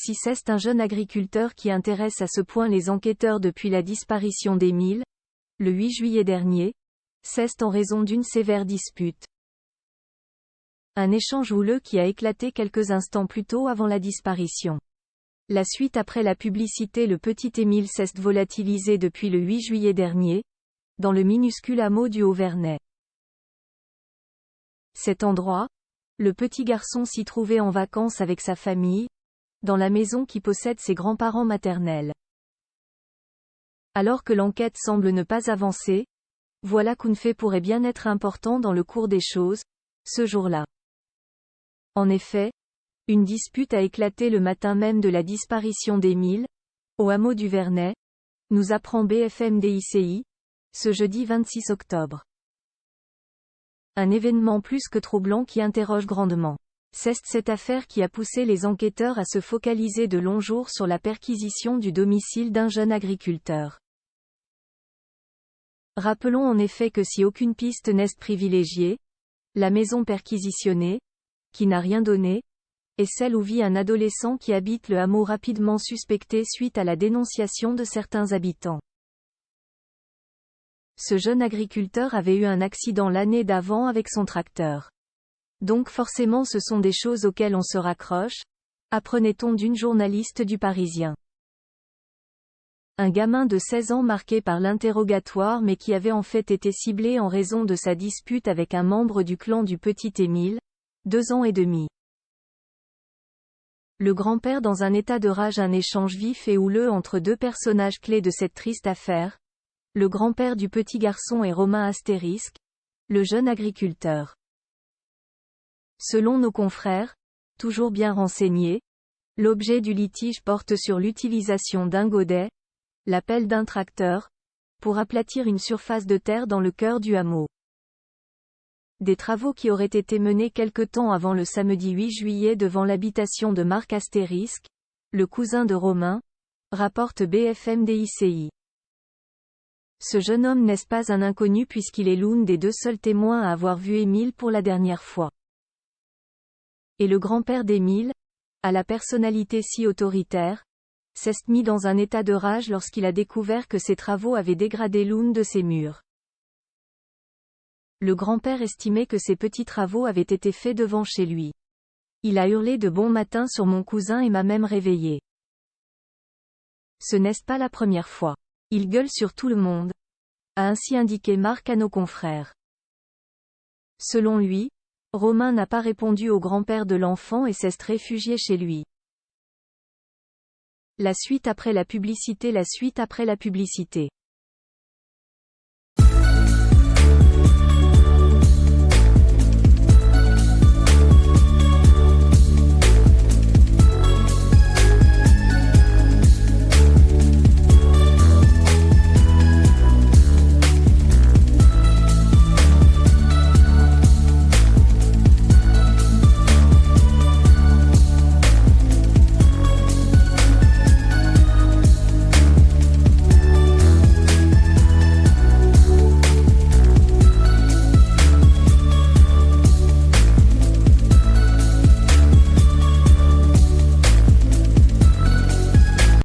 Si c'est un jeune agriculteur qui intéresse à ce point les enquêteurs depuis la disparition d'Émile, le 8 juillet dernier, c'est en raison d'une sévère dispute. Un échange houleux qui a éclaté quelques instants plus tôt avant la disparition. La suite après la publicité. Le petit Émile s'est volatilisé depuis le 8 juillet dernier, dans le minuscule hameau du Haut-Vernay. Cet endroit, le petit garçon s'y trouvait en vacances avec sa famille, dans la maison qui possède ses grands-parents maternels. Alors que l'enquête semble ne pas avancer, voilà qu'un fait pourrait bien être important dans le cours des choses, ce jour-là. En effet, une dispute a éclaté le matin même de la disparition d'Émile, au hameau du Vernay, nous apprend BFM-DICI, ce jeudi 26 octobre. Un événement plus que troublant qui interroge grandement. C'est cette affaire qui a poussé les enquêteurs à se focaliser de longs jours sur la perquisition du domicile d'un jeune agriculteur. Rappelons en effet que si aucune piste n'est privilégiée, la maison perquisitionnée, qui n'a rien donné, est celle où vit un adolescent qui habite le hameau rapidement suspecté suite à la dénonciation de certains habitants. Ce jeune agriculteur avait eu un accident l'année d'avant avec son tracteur. Donc forcément ce sont des choses auxquelles on se raccroche, apprenait-on d'une journaliste du Parisien. Un gamin de 16 ans marqué par l'interrogatoire mais qui avait en fait été ciblé en raison de sa dispute avec un membre du clan du petit Émile, 2 ans et demi. Le grand-père dans un état de rage. Un échange vif et houleux entre deux personnages clés de cette triste affaire. Le grand-père du petit garçon est Romain Astérisque, le jeune agriculteur. Selon nos confrères, toujours bien renseignés, l'objet du litige porte sur l'utilisation d'un godet, la pelle d'un tracteur, pour aplatir une surface de terre dans le cœur du hameau. Des travaux qui auraient été menés quelque temps avant le samedi 8 juillet devant l'habitation de Marc Astérisque, le cousin de Romain, rapporte BFM-DICI. Ce jeune homme n'est pas un inconnu puisqu'il est l'un des 2 seuls témoins à avoir vu Émile pour la dernière fois. Et le grand-père d'Émile, à la personnalité si autoritaire, s'est mis dans un état de rage lorsqu'il a découvert que ses travaux avaient dégradé l'un de ses murs. Le grand-père estimait que ces petits travaux avaient été faits devant chez lui. Il a hurlé de bon matin sur mon cousin et m'a même réveillé. Ce n'est pas la première fois. Il gueule sur tout le monde, a ainsi indiqué Marc à nos confrères. Selon lui, Romain n'a pas répondu au grand-père de l'enfant et s'est réfugié chez lui. La suite après la publicité. La suite après la publicité.